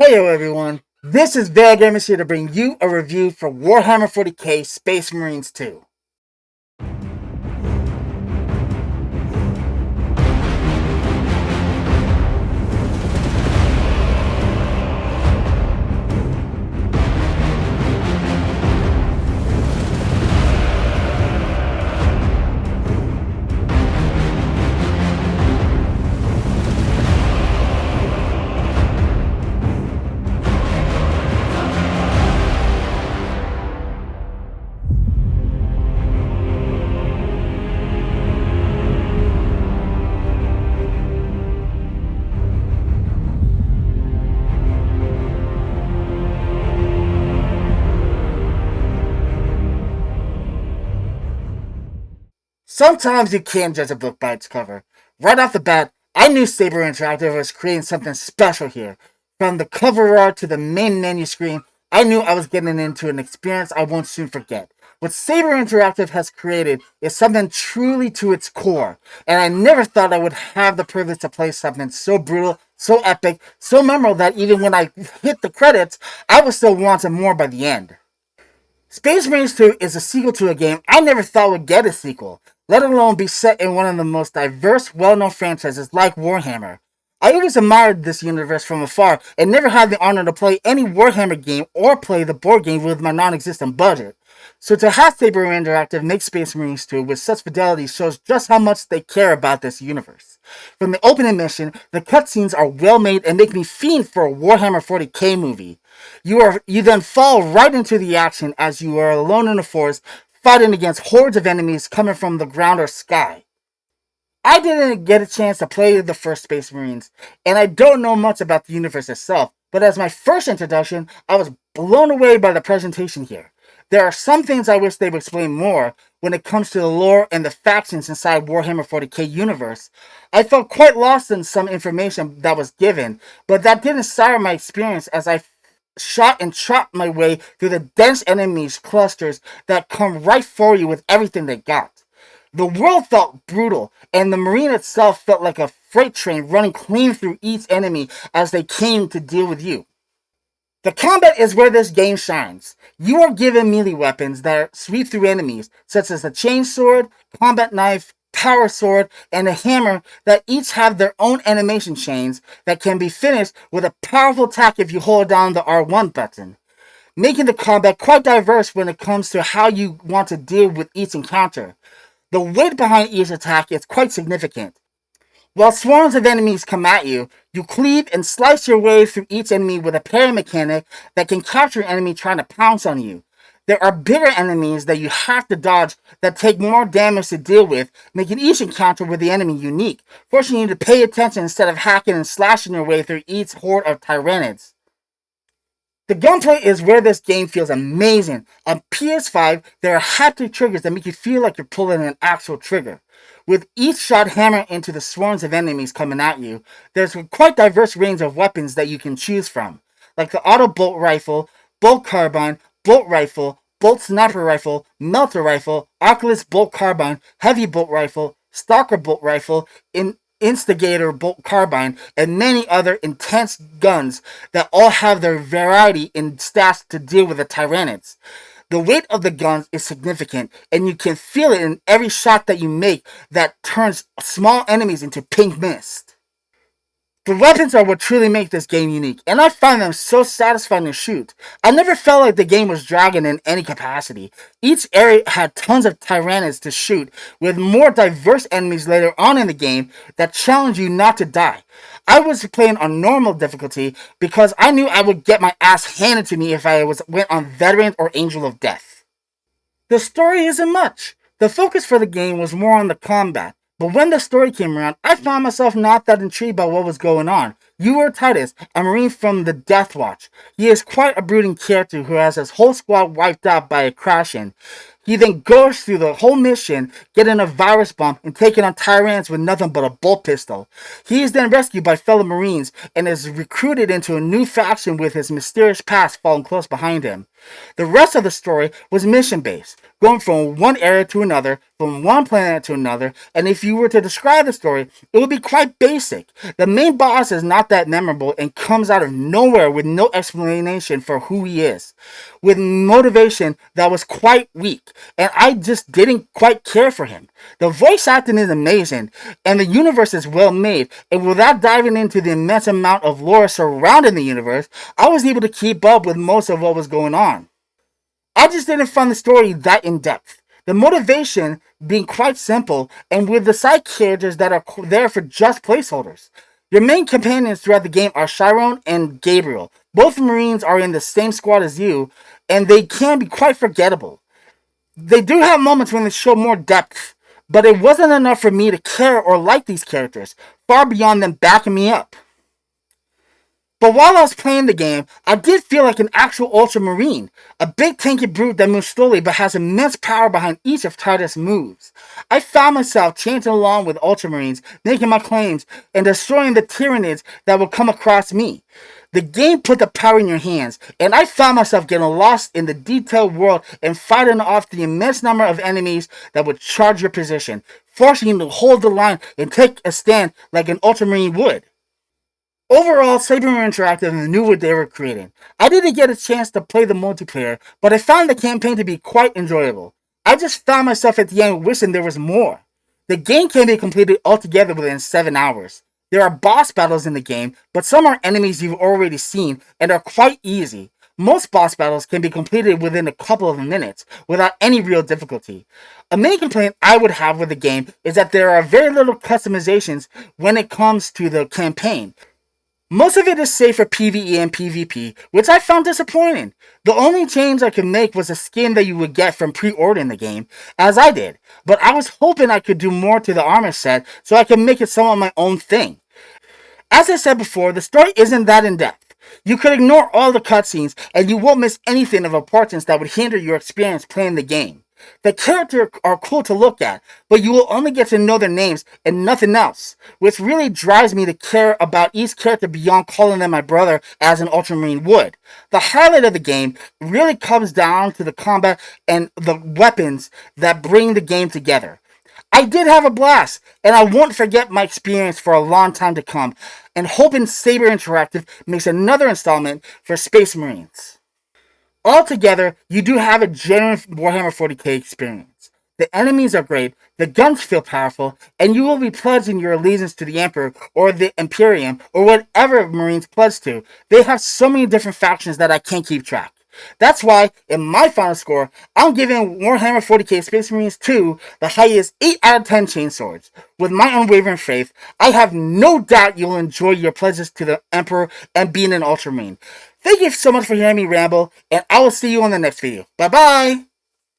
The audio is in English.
Heyo everyone, this is Gamers here to bring you a review for Warhammer 40K Space Marines 2. Sometimes you can't judge a book by its cover. Right off the bat, I knew Saber Interactive was creating something special here. From the cover art to the main menu screen, I knew I was getting into an experience I won't soon forget. What Saber Interactive has created is something truly to its core, and I never thought I would have the privilege to play something so brutal, so epic, so memorable that even when I hit the credits, I was still wanting more by the end. Space Marines 2 is a sequel to a game I never thought would get a sequel, let alone be set in one of the most diverse, well-known franchises like Warhammer. I always admired this universe from afar and never had the honor to play any Warhammer game or play the board game with my non-existent budget. So to have Saber Interactive make Space Marines 2 with such fidelity shows just how much they care about this universe. From the opening mission, the cutscenes are well made and make me fiend for a Warhammer 40K movie. You then fall right into the action as you are alone in the forest, fighting against hordes of enemies coming from the ground or sky. I didn't get a chance to play the first Space Marines, and I don't know much about the universe itself, but as my first introduction, I was blown away by the presentation here. There are some things I wish they would explain more when it comes to the lore and the factions inside Warhammer 40K universe. I felt quite lost in some information that was given, but that didn't sour my experience as I shot and chopped my way through the dense enemies clusters that come right for you with everything they got. The world felt brutal, and the marine itself felt like a freight train running clean through each enemy as they came to deal with you. The combat is where this game shines. You are given melee weapons that sweep through enemies, such as a chainsword, combat knife, power sword, and a hammer that each have their own animation chains that can be finished with a powerful attack if you hold down the R1 button, making the combat quite diverse when it comes to how you want to deal with each encounter. The weight behind each attack is quite significant. While swarms of enemies come at you, you cleave and slice your way through each enemy with a parry mechanic that can capture an enemy trying to pounce on you. There are bigger enemies that you have to dodge that take more damage to deal with, making each encounter with the enemy unique, forcing you to pay attention instead of hacking and slashing your way through each horde of Tyranids. The gunplay is where this game feels amazing. On PS5, there are haptic triggers that make you feel like you're pulling an actual trigger. With each shot hammering into the swarms of enemies coming at you, there's a quite diverse range of weapons that you can choose from, like the auto bolt rifle, bolt carbine, bolt rifle, bolt sniper rifle, melter rifle, arcless bolt carbine, heavy bolt rifle, stalker bolt rifle, instigator bolt carbine, and many other intense guns that all have their variety in stats to deal with the Tyranids. The weight of the guns is significant, and you can feel it in every shot that you make that turns small enemies into pink mist. The weapons are what truly make this game unique, and I find them so satisfying to shoot. I never felt like the game was dragging in any capacity. Each area had tons of Tyranids to shoot, with more diverse enemies later on in the game that challenge you not to die. I was playing on normal difficulty because I knew I would get my ass handed to me if went on Veteran or Angel of Death. The story isn't much. The focus for the game was more on the combat. But when the story came around, I found myself not that intrigued by what was going on. You are Titus, a marine from the Death Watch. He is quite a brooding character who has his whole squad wiped out by a crash-in. He then goes through the whole mission, getting a virus bomb and taking on Tyranids with nothing but a bolt pistol. He is then rescued by fellow Marines and is recruited into a new faction with his mysterious past following close behind him. The rest of the story was mission-based, going from one area to another, from one planet to another, and if you were to describe the story, it would be quite basic. The main boss is not that memorable and comes out of nowhere with no explanation for who he is, with motivation that was quite weak, and I just didn't quite care for him. The voice acting is amazing, and the universe is well made, and without diving into the immense amount of lore surrounding the universe, I was able to keep up with most of what was going on. I just didn't find the story that in depth. The motivation being quite simple, and with the side characters that are there for just placeholders. Your main companions throughout the game are Chiron and Gabriel. Both Marines are in the same squad as you, and they can be quite forgettable. They do have moments when they show more depth, but it wasn't enough for me to care or like these characters, far beyond them backing me up. But while I was playing the game, I did feel like an actual Ultramarine, a big tanky brute that moves slowly but has immense power behind each of Titus' moves. I found myself chanting along with Ultramarines, making my claims, and destroying the Tyranids that would come across me. The game put the power in your hands, and I found myself getting lost in the detailed world and fighting off the immense number of enemies that would charge your position, forcing you to hold the line and take a stand like an Ultramarine would. Overall, Saber Interactive knew what they were creating. I didn't get a chance to play the multiplayer, but I found the campaign to be quite enjoyable. I just found myself at the end wishing there was more. The game can be completed altogether within 7 hours. There are boss battles in the game, but some are enemies you've already seen and are quite easy. Most boss battles can be completed within a couple of minutes without any real difficulty. A main complaint I would have with the game is that there are very little customizations when it comes to the campaign. Most of it is safe for PvE and PvP, which I found disappointing. The only change I could make was a skin that you would get from pre-ordering the game, as I did, but I was hoping I could do more to the armor set so I could make it somewhat my own thing. As I said before, the story isn't that in-depth. You could ignore all the cutscenes and you won't miss anything of importance that would hinder your experience playing the game. The characters are cool to look at, but you will only get to know their names and nothing else, which really drives me to care about each character beyond calling them my brother as an Ultramarine would. The highlight of the game really comes down to the combat and the weapons that bring the game together. I did have a blast, and I won't forget my experience for a long time to come, and hoping Saber Interactive makes another installment for Space Marines. Altogether, you do have a genuine Warhammer 40K experience. The enemies are great, the guns feel powerful, and you will be pledging your allegiance to the Emperor or the Imperium or whatever Marines pledge to. They have so many different factions that I can't keep track. That's why, in my final score, I'm giving Warhammer 40K Space Marines 2 the highest 8 out of 10 chainswords. With my unwavering faith, I have no doubt you'll enjoy your pledges to the Emperor and being an Ultramarine. Thank you so much for hearing me ramble, and I will see you on the next video. Bye-bye!